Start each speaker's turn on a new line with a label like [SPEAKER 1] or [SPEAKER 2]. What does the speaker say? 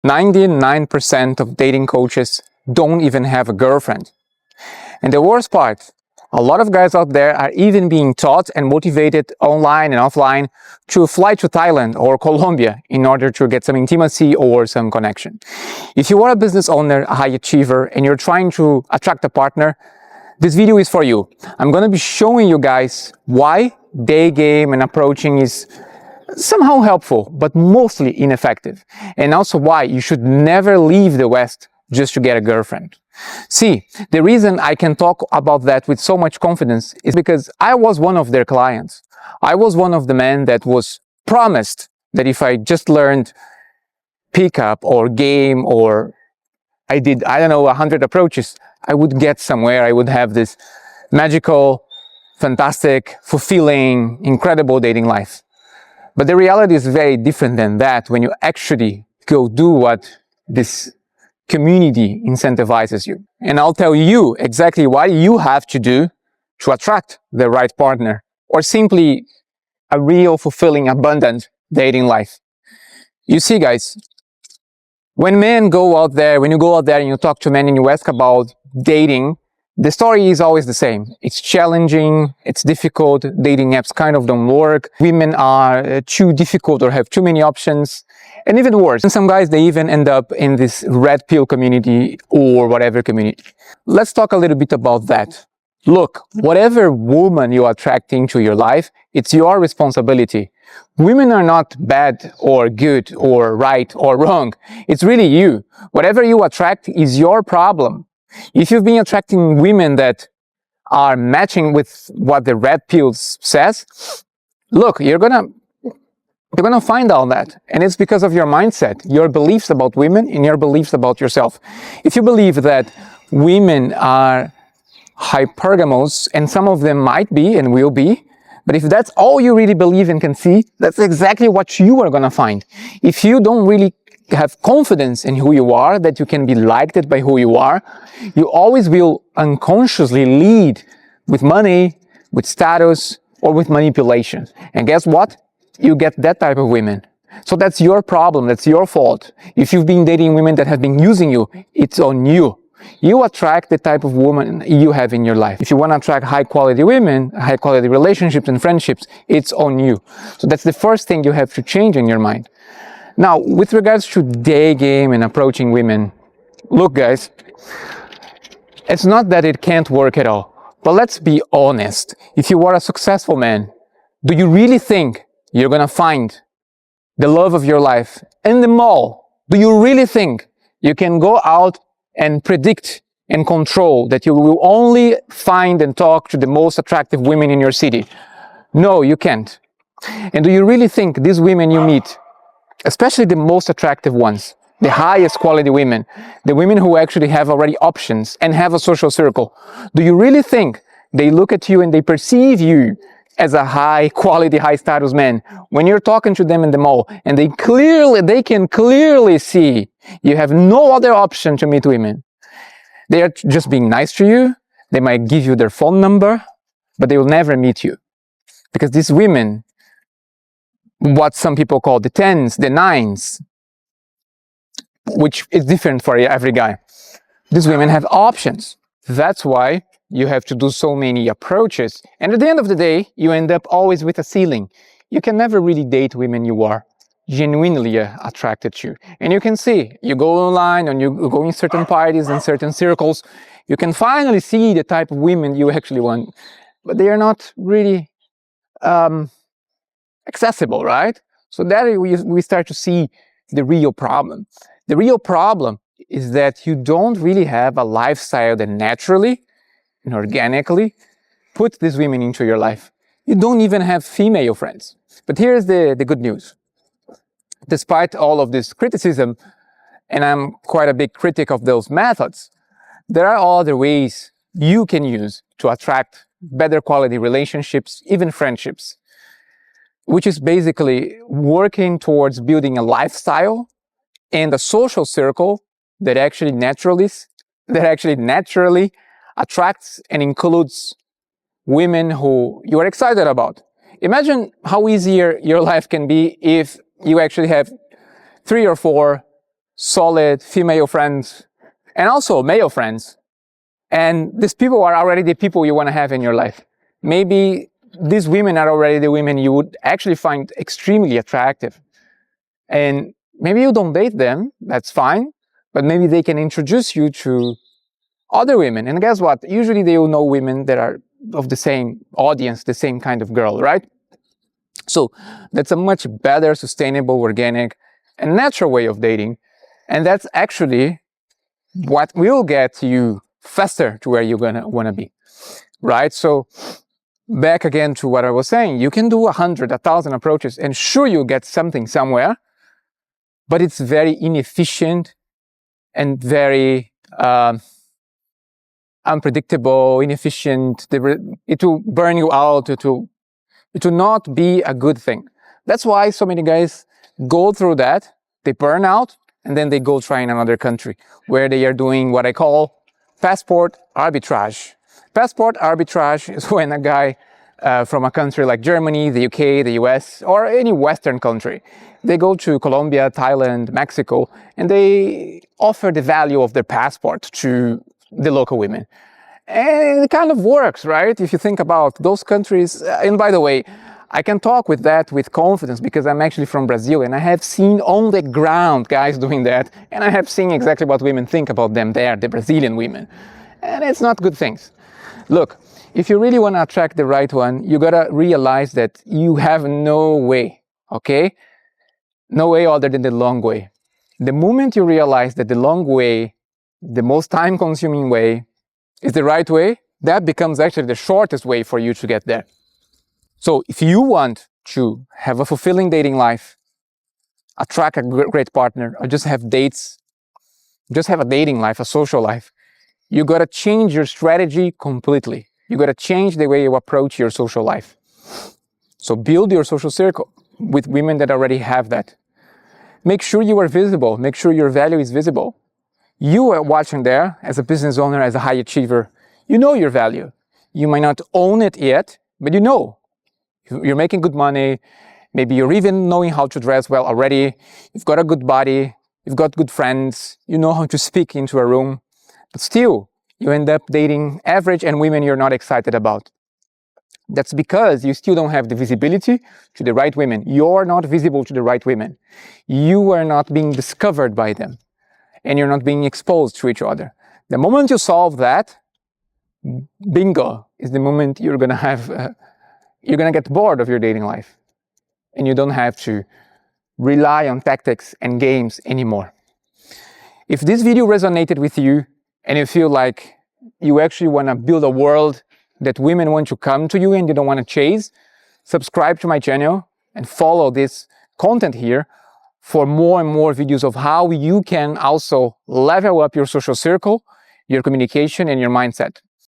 [SPEAKER 1] 99% of dating coaches don't even have a girlfriend. And the worst part, a lot of guys out there are even being taught and motivated online and offline to fly to Thailand or Colombia in order to get some intimacy or some connection. If you are a business owner, a high achiever, and you're trying to attract a partner, this video is for you. I'm going to be showing you guys why day game and approaching is somehow helpful, but mostly ineffective. And also why you should never leave the West just to get a girlfriend. See, the reason I can talk about that with so much confidence is because I was one of their clients. I was one of the men that was promised that if I just learned pickup or game or I did, 100 approaches, I would get somewhere. I would have this magical, fantastic, fulfilling, incredible dating life. But the reality is very different than that when you actually go do what this community incentivizes you. And I'll tell you exactly what you have to do to attract the right partner or simply a real, fulfilling, abundant dating life. You see, guys, when you go out there and you talk to men and you ask about dating, the story is always the same. It's challenging, it's difficult, dating apps kind of don't work, women are too difficult or have too many options, and even worse, and some guys, they even end up in this red pill community or whatever community. Let's talk a little bit about that. Look, whatever woman you attract into your life, it's your responsibility. Women are not bad or good or right or wrong. It's really you. Whatever you attract is your problem. If you've been attracting women that are matching with what the red pill says, look, you're gonna find out that. And it's because of your mindset, your beliefs about women and your beliefs about yourself. If you believe that women are hypergamous, and some of them might be and will be, but if that's all you really believe and can see, that's exactly what you are gonna find. If you don't really have confidence in who you are, that you can be liked by who you are, you always will unconsciously lead with money, with status, or with manipulation. And guess what? You get that type of women. So that's your problem, that's your fault. If you've been dating women that have been using you, it's on you. You attract the type of woman you have in your life. If you want to attract high quality women, high quality relationships and friendships, it's on you. So that's the first thing you have to change in your mind. Now, with regards to day game and approaching women, look guys, it's not that it can't work at all, but let's be honest. If you are a successful man, do you really think you're gonna find the love of your life in the mall? Do you really think you can go out and predict and control that you will only find and talk to the most attractive women in your city? No, you can't. And do you really think these women you meet, especially the most attractive ones, the highest quality women, the women who actually have already options and have a social circle, do you really think they look at you and they perceive you as a high quality, high status man when you're talking to them in the mall and they can clearly see you have no other option to meet women? They are just being nice to you. They might give you their phone number, but they will never meet you. Because these women, what some people call the 10s, the 9s, which is different for every guy. These women have options. That's why you have to do so many approaches. And at the end of the day, you end up always with a ceiling. You can never really date women you are genuinely attracted to. And you can see, you go online and you go in certain parties and certain circles, you can finally see the type of women you actually want. But they are not really accessible, right? So there we start to see the real problem. The real problem is that you don't really have a lifestyle that naturally and organically put these women into your life. You don't even have female friends. But here's the good news. Despite all of this criticism, and I'm quite a big critic of those methods, there are other ways you can use to attract better quality relationships, even friendships, which is basically working towards building a lifestyle and a social circle that actually naturally attracts and includes women who you are excited about. Imagine how easier your life can be if you actually have 3 or 4 solid female friends, and also male friends. And these people are already the people you want to have in your life. Maybe these women are already the women you would actually find extremely attractive. And maybe you don't date them, that's fine, but maybe they can introduce you to other women. And guess what? Usually they will know women that are of the same audience, the same kind of girl, right? So that's a much better, sustainable, organic, and natural way of dating. And that's actually what will get you faster to where you're gonna wanna be, right? So back again to what I was saying, you can do 100, 1,000 approaches, and sure you'll get something somewhere, but it's very inefficient and very unpredictable, inefficient. It will burn you out. It will not be a good thing. That's why so many guys go through that. They burn out, and then they go try in another country where they are doing what I call passport arbitrage. Passport arbitrage is when a guy from a country like Germany, the UK, the US, or any Western country, they go to Colombia, Thailand, Mexico, and they offer the value of their passport to the local women. And it kind of works, right? If you think about those countries, and by the way, I can talk with that with confidence because I'm actually from Brazil and I have seen on the ground guys doing that, and I have seen exactly what women think about them there, the Brazilian women. And it's not good things. Look, if you really want to attract the right one, you gotta realize that you have no way, okay? No way other than the long way. The moment you realize that the long way, the most time-consuming way, is the right way, that becomes actually the shortest way for you to get there. So if you want to have a fulfilling dating life, attract a great partner, or just have dates, just have a dating life, a social life, you gotta change your strategy completely. You gotta change the way you approach your social life. So build your social circle with women that already have that. Make sure you are visible. Make sure your value is visible. You are watching there as a business owner, as a high achiever. You know your value. You might not own it yet, but you know. You're making good money. Maybe you're even knowing how to dress well already. You've got a good body. You've got good friends. You know how to speak into a room. But still, you end up dating average and women you're not excited about. That's because you still don't have the visibility to the right women. You're not visible to the right women. You are not being discovered by them. And you're not being exposed to each other. The moment you solve that, bingo, is the moment you're gonna have, you're gonna get bored of your dating life. And you don't have to rely on tactics and games anymore. If this video resonated with you, and you feel like you actually wanna build a world that women want to come to you and you don't want to chase, subscribe to my channel and follow this content here for more and more videos of how you can also level up your social circle, your communication, and your mindset.